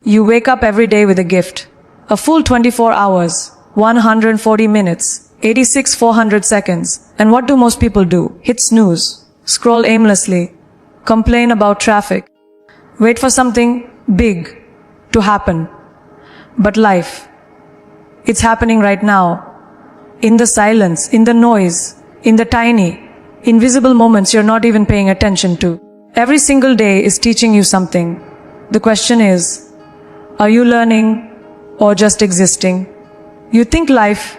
You wake up every day with a gift. A full 24 hours, 140 minutes, 86,400 seconds. And what do most people do? Hit snooze, scroll aimlessly, complain about traffic, wait for something big to happen. But life, it's happening right now. In the silence, in the noise, in the tiny, invisible moments you're not even paying attention to. Every single day is teaching you something. The question is, are you learning or just existing? You think life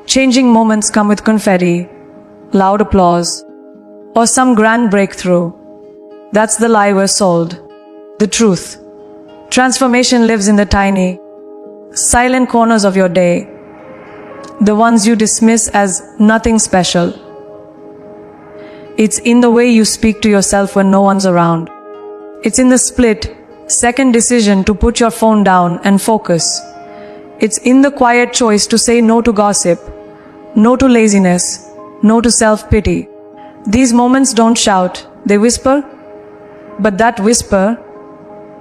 changing moments come with confetti, loud applause, or some grand breakthrough. That's the lie we're sold. The truth. Transformation lives in the tiny, silent corners of your day, the ones you dismiss as nothing special. It's in the way you speak to yourself when no one's around. It's in the split-second decision to put your phone down and focus. It's in the quiet choice to say no to gossip, no to laziness, no to self-pity. These moments don't shout, they whisper. But that whisper,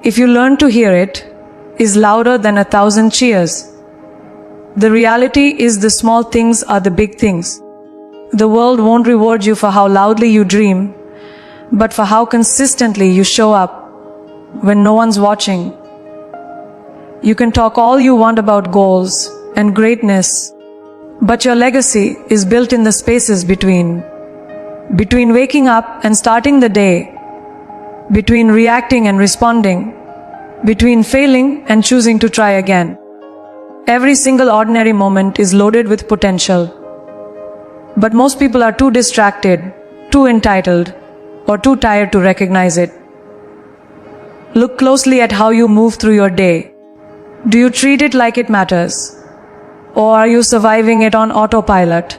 if you learn to hear it, is louder than 1,000 cheers. The reality is the small things are the big things. The world won't reward you for how loudly you dream, but for how consistently you show up when no one's watching. You can talk all you want about goals and greatness, but your legacy is built in the spaces between waking up and starting the day, between reacting and responding, between failing and choosing to try again. Every single ordinary moment is loaded with potential. But most people are too distracted, too entitled, or too tired to recognize it. Look closely at how you move through your day. Do you treat it like it matters? Or are you surviving it on autopilot?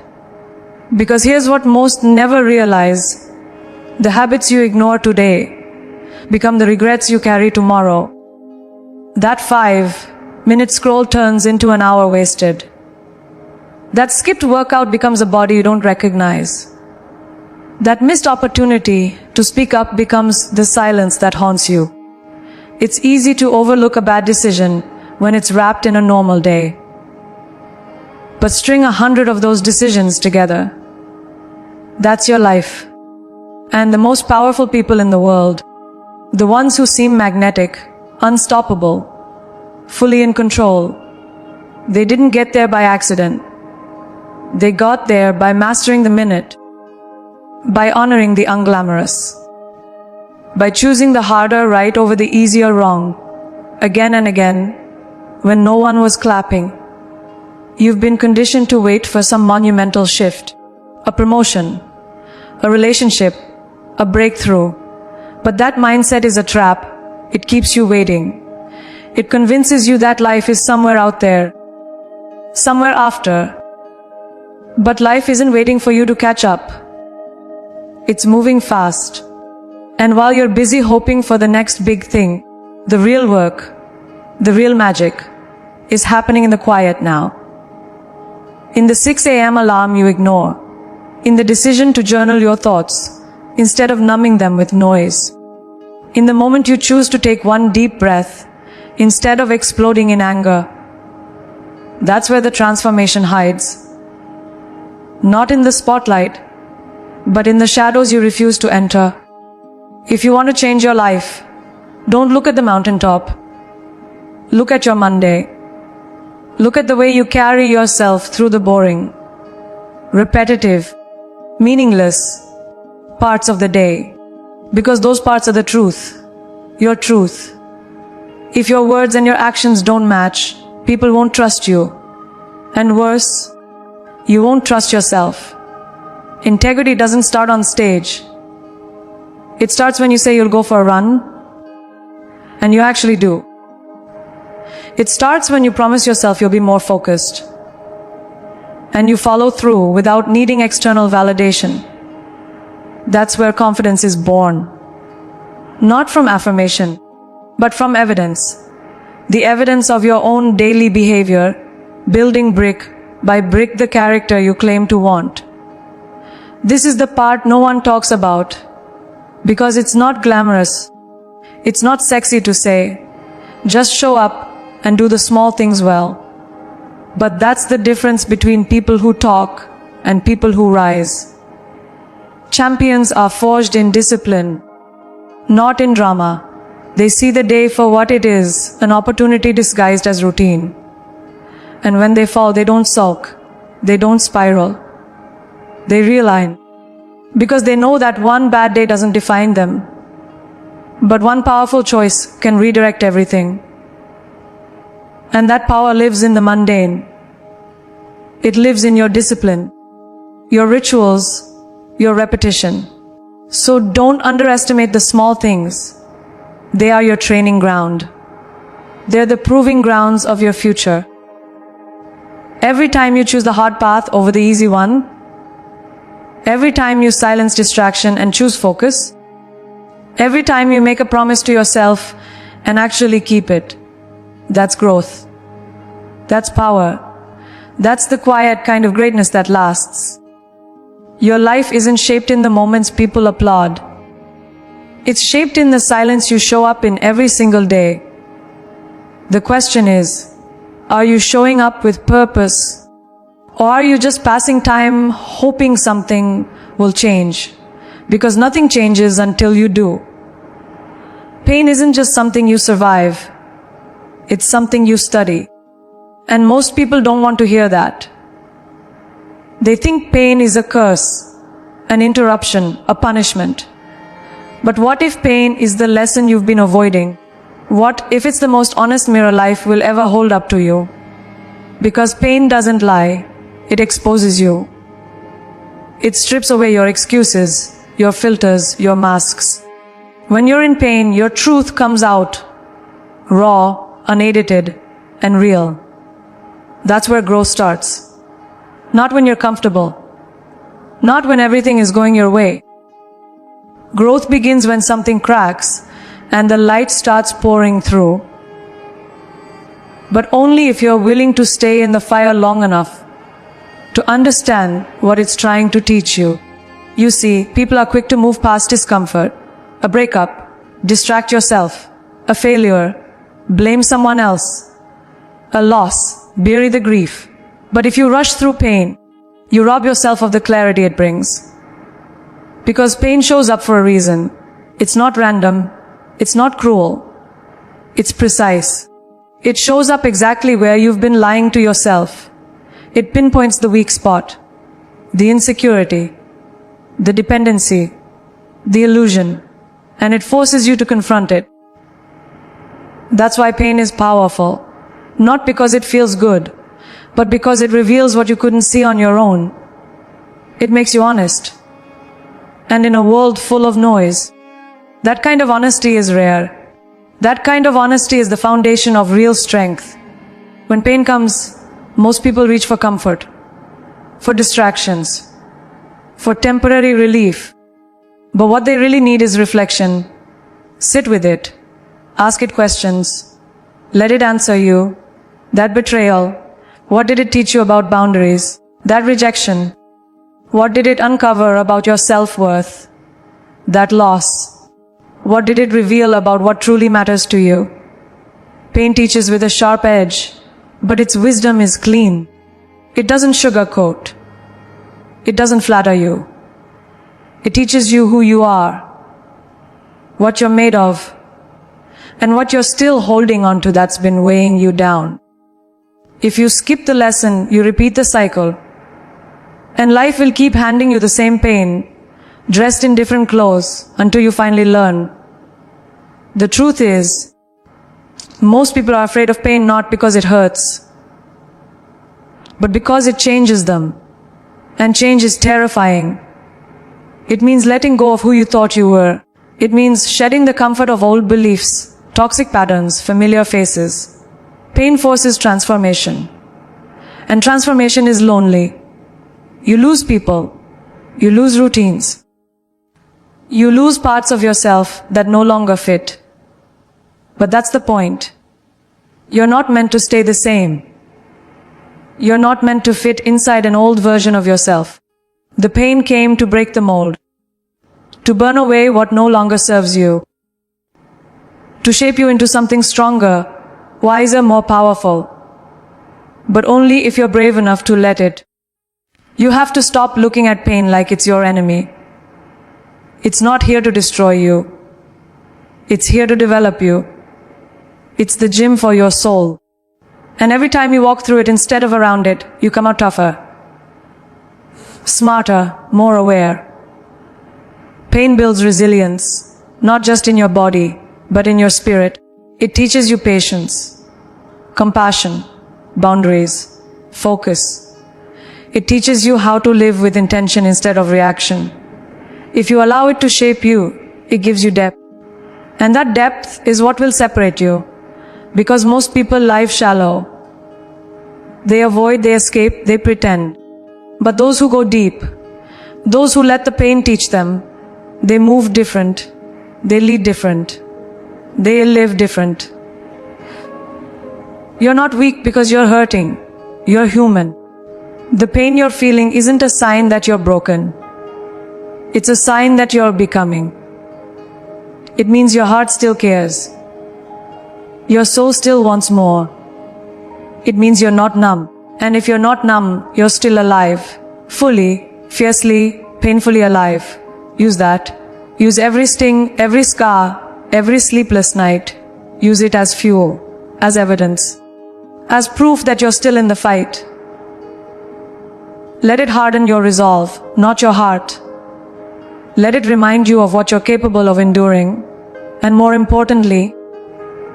Because here's what most never realize. The habits you ignore today become the regrets you carry tomorrow. That 5-minute scroll turns into an hour wasted. That skipped workout becomes a body you don't recognize. That missed opportunity to speak up becomes the silence that haunts you. It's easy to overlook a bad decision when it's wrapped in a normal day. But string 100 of those decisions together. That's your life. And the most powerful people in the world, the ones who seem magnetic, unstoppable, fully in control, they didn't get there by accident. They got there by mastering the minute, by honoring the unglamorous, by choosing the harder right over the easier wrong, again and again, when no one was clapping. You've been conditioned to wait for some monumental shift, a promotion, a relationship, a breakthrough. But that mindset is a trap. It keeps you waiting. It convinces you that life is somewhere out there, somewhere after. But life isn't waiting for you to catch up. It's moving fast. And while you're busy hoping for the next big thing, the real work, the real magic, is happening in the quiet now. In the 6 a.m. alarm you ignore. In the decision to journal your thoughts, instead of numbing them with noise. In the moment you choose to take one deep breath, instead of exploding in anger. That's where the transformation hides. Not in the spotlight, but in the shadows you refuse to enter. If you want to change your life, don't look at the mountaintop. Look at your Monday. Look at the way you carry yourself through the boring, repetitive, meaningless parts of the day. Because those parts are the truth, your truth. If your words and your actions don't match, people won't trust you. And worse, you won't trust yourself. Integrity doesn't start on stage. It starts when you say you'll go for a run, and you actually do. It starts when you promise yourself you'll be more focused, and you follow through without needing external validation. That's where confidence is born. Not from affirmation, but from evidence. The evidence of your own daily behavior, building brick by brick the character you claim to want. This is the part no one talks about, because it's not glamorous. It's not sexy to say, Just show up and do the small things well. But that's the difference between people who talk and people who rise. Champions are forged in discipline, not in drama. They see the day for what it is, an opportunity disguised as routine. And when they fall, they don't sulk, they don't spiral. They realign. Because they know that one bad day doesn't define them. But one powerful choice can redirect everything. And that power lives in the mundane. It lives in your discipline, your rituals, your repetition. So don't underestimate the small things. They are your training ground. They're the proving grounds of your future. Every time you choose the hard path over the easy one, every time you silence distraction and choose focus, every time you make a promise to yourself and actually keep it, that's growth. That's power. That's the quiet kind of greatness that lasts. Your life isn't shaped in the moments people applaud. It's shaped in the silence you show up in every single day. The question is, are you showing up with purpose? Or are you just passing time hoping something will change? Because nothing changes until you do. Pain isn't just something you survive. It's something you study. And most people don't want to hear that. They think pain is a curse, an interruption, a punishment. But what if pain is the lesson you've been avoiding? What if it's the most honest mirror life will ever hold up to you? Because pain doesn't lie, it exposes you. It strips away your excuses, your filters, your masks. When you're in pain, your truth comes out, raw, unedited, and real. That's where growth starts. Not when you're comfortable. Not when everything is going your way. Growth begins when something cracks and the light starts pouring through. But only if you're willing to stay in the fire long enough to understand what it's trying to teach you. You see, people are quick to move past discomfort, a breakup, distract yourself, a failure, blame someone else, a loss, bury the grief. But if you rush through pain, you rob yourself of the clarity it brings. Because pain shows up for a reason. It's not random. It's not cruel. It's precise. It shows up exactly where you've been lying to yourself. It pinpoints the weak spot, the insecurity, the dependency, the illusion, and it forces you to confront it. That's why pain is powerful. Not because it feels good, but because it reveals what you couldn't see on your own. It makes you honest. And in a world full of noise, that kind of honesty is rare. That kind of honesty is the foundation of real strength. When pain comes, most people reach for comfort, for distractions, for temporary relief. But what they really need is reflection. Sit with it. Ask it questions. Let it answer you. That betrayal, what did it teach you about boundaries? That rejection, what did it uncover about your self-worth? That loss, what did it reveal about what truly matters to you? Pain teaches with a sharp edge, but its wisdom is clean. It doesn't sugarcoat. It doesn't flatter you. It teaches you who you are, what you're made of, and what you're still holding on to that's been weighing you down. If you skip the lesson, you repeat the cycle. And life will keep handing you the same pain, dressed in different clothes, until you finally learn. The truth is, most people are afraid of pain not because it hurts, but because it changes them. And change is terrifying. It means letting go of who you thought you were. It means shedding the comfort of old beliefs, toxic patterns, familiar faces. Pain forces transformation. And transformation is lonely. You lose people. You lose routines. You lose parts of yourself that no longer fit. But that's the point. You're not meant to stay the same. You're not meant to fit inside an old version of yourself. The pain came to break the mold, to burn away what no longer serves you, to shape you into something stronger, wiser, more powerful. But only if you're brave enough to let it. You have to stop looking at pain like it's your enemy. It's not here to destroy you. It's here to develop you. It's the gym for your soul. And every time you walk through it instead of around it, you come out tougher, smarter, more aware. Pain builds resilience, not just in your body, but in your spirit. It teaches you patience, compassion, boundaries, focus. It teaches you how to live with intention instead of reaction. If you allow it to shape you, it gives you depth. And that depth is what will separate you. Because most people live shallow. They avoid, they escape, they pretend. But those who go deep, those who let the pain teach them, they move different, they lead different, they live different. You're not weak because you're hurting. You're human. The pain you're feeling isn't a sign that you're broken. It's a sign that you're becoming. It means your heart still cares. Your soul still wants more. It means you're not numb. And if you're not numb, you're still alive. Fully, fiercely, painfully alive. Use that. Use every sting, every scar, every sleepless night. Use it as fuel, as evidence, as proof that you're still in the fight. Let it harden your resolve, not your heart. Let it remind you of what you're capable of enduring, and more importantly,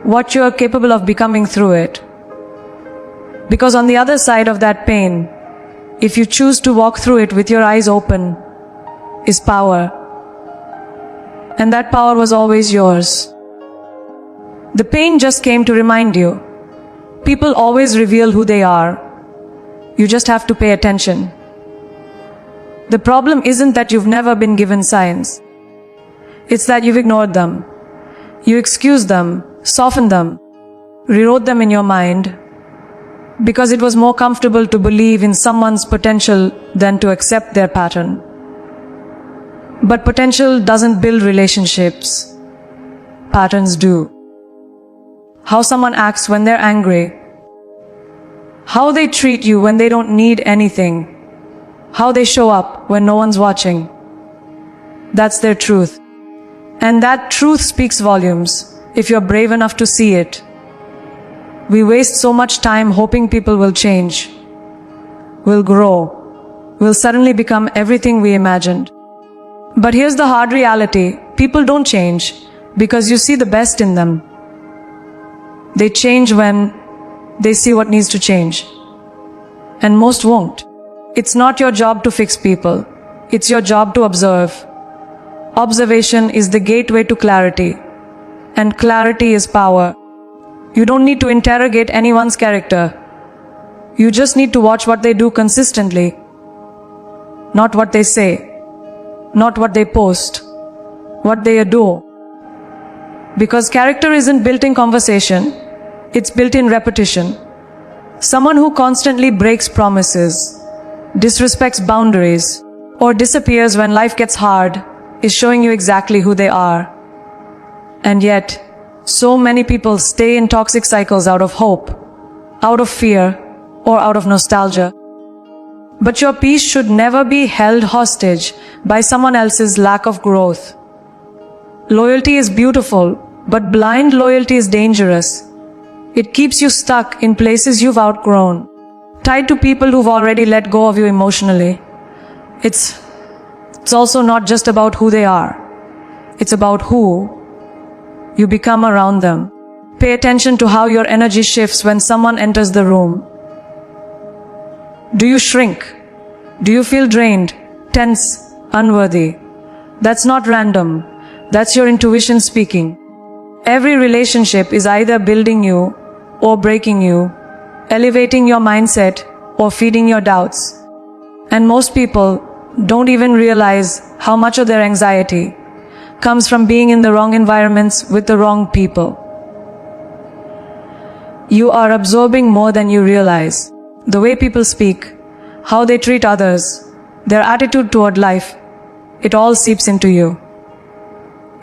what you're capable of becoming through it. Because on the other side of that pain, if you choose to walk through it with your eyes open, is power. And that power was always yours. The pain just came to remind you. People always reveal who they are. You just have to pay attention. The problem isn't that you've never been given signs. It's that you've ignored them. You excused them, softened them, rewrote them in your mind, because it was more comfortable to believe in someone's potential than to accept their pattern. But potential doesn't build relationships. Patterns do. How someone acts when they're angry. How they treat you when they don't need anything. How they show up when no one's watching. That's their truth. And that truth speaks volumes, if you're brave enough to see it. We waste so much time hoping people will change, will grow, will suddenly become everything we imagined. But here's the hard reality. People don't change because you see the best in them. They change when they see what needs to change. And most won't. It's not your job to fix people. It's your job to observe. Observation is the gateway to clarity. And clarity is power. You don't need to interrogate anyone's character. You just need to watch what they do consistently. Not what they say. Not what they post. What they adore. Because character isn't built in conversation. It's built in repetition. Someone who constantly breaks promises, disrespects boundaries, or disappears when life gets hard is showing you exactly who they are. And yet, so many people stay in toxic cycles out of hope, out of fear, or out of nostalgia. But your peace should never be held hostage by someone else's lack of growth. Loyalty is beautiful, but blind loyalty is dangerous. It keeps you stuck in places you've outgrown, tied to people who've already let go of you emotionally. It's also not just about who they are. It's about who you become around them. Pay attention to how your energy shifts when someone enters the room. Do you shrink? Do you feel drained, tense, unworthy? That's not random. That's your intuition speaking. Every relationship is either building you or breaking you, elevating your mindset or feeding your doubts. And most people don't even realize how much of their anxiety comes from being in the wrong environments with the wrong people. You are absorbing more than you realize. The way people speak, how they treat others, their attitude toward life, it all seeps into you.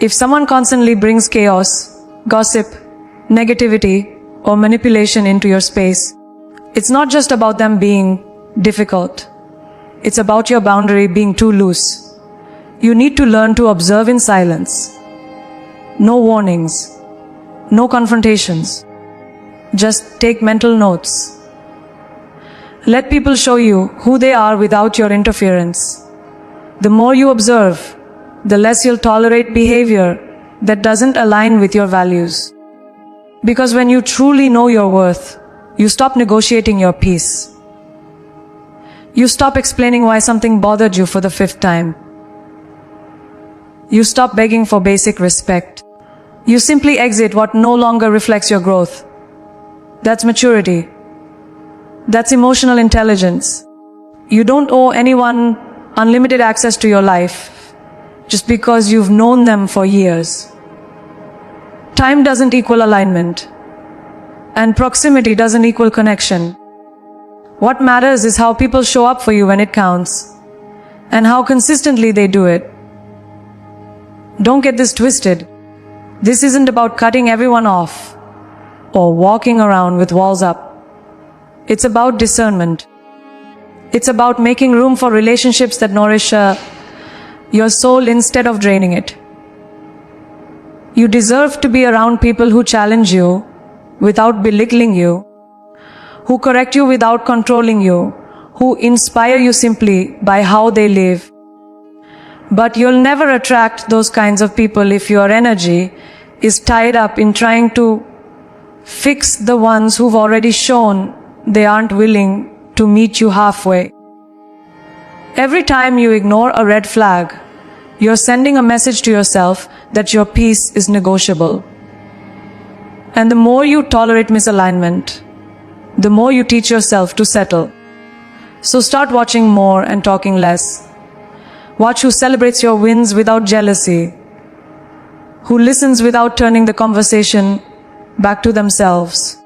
If someone constantly brings chaos, gossip, negativity, or manipulation into your space. It's not just about them being difficult. It's about your boundary being too loose. You need to learn to observe in silence. No warnings. No confrontations. Just take mental notes. Let people show you who they are without your interference. The more you observe, the less you'll tolerate behavior that doesn't align with your values. Because when you truly know your worth, you stop negotiating your peace. You stop explaining why something bothered you for the 5th time. You stop begging for basic respect. You simply exit what no longer reflects your growth. That's maturity. That's emotional intelligence. You don't owe anyone unlimited access to your life just because you've known them for years. Time doesn't equal alignment, and proximity doesn't equal connection. What matters is how people show up for you when it counts, and how consistently they do it. Don't get this twisted. This isn't about cutting everyone off or walking around with walls up. It's about discernment. It's about making room for relationships that nourish your soul instead of draining it. You deserve to be around people who challenge you without belittling you, who correct you without controlling you, who inspire you simply by how they live. But you'll never attract those kinds of people if your energy is tied up in trying to fix the ones who've already shown they aren't willing to meet you halfway. Every time you ignore a red flag, you're sending a message to yourself that your peace is negotiable. And the more you tolerate misalignment, the more you teach yourself to settle. So start watching more and talking less. Watch who celebrates your wins without jealousy, who listens without turning the conversation back to themselves,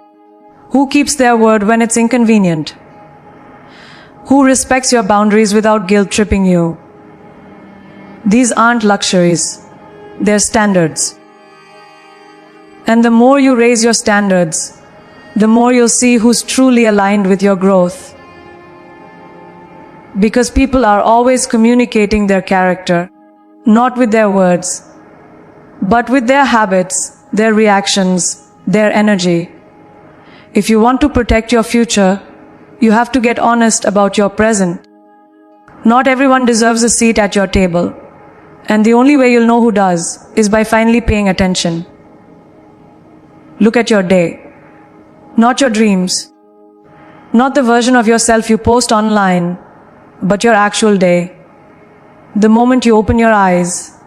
who keeps their word when it's inconvenient, who respects your boundaries without guilt-tripping you. These aren't luxuries, they're standards. And the more you raise your standards, the more you'll see who's truly aligned with your growth. Because people are always communicating their character, not with their words, but with their habits, their reactions, their energy. If you want to protect your future, you have to get honest about your present. Not everyone deserves a seat at your table, and the only way you'll know who does is by finally paying attention. Look at your day, not your dreams, not the version of yourself you post online, but your actual day. The moment you open your eyes,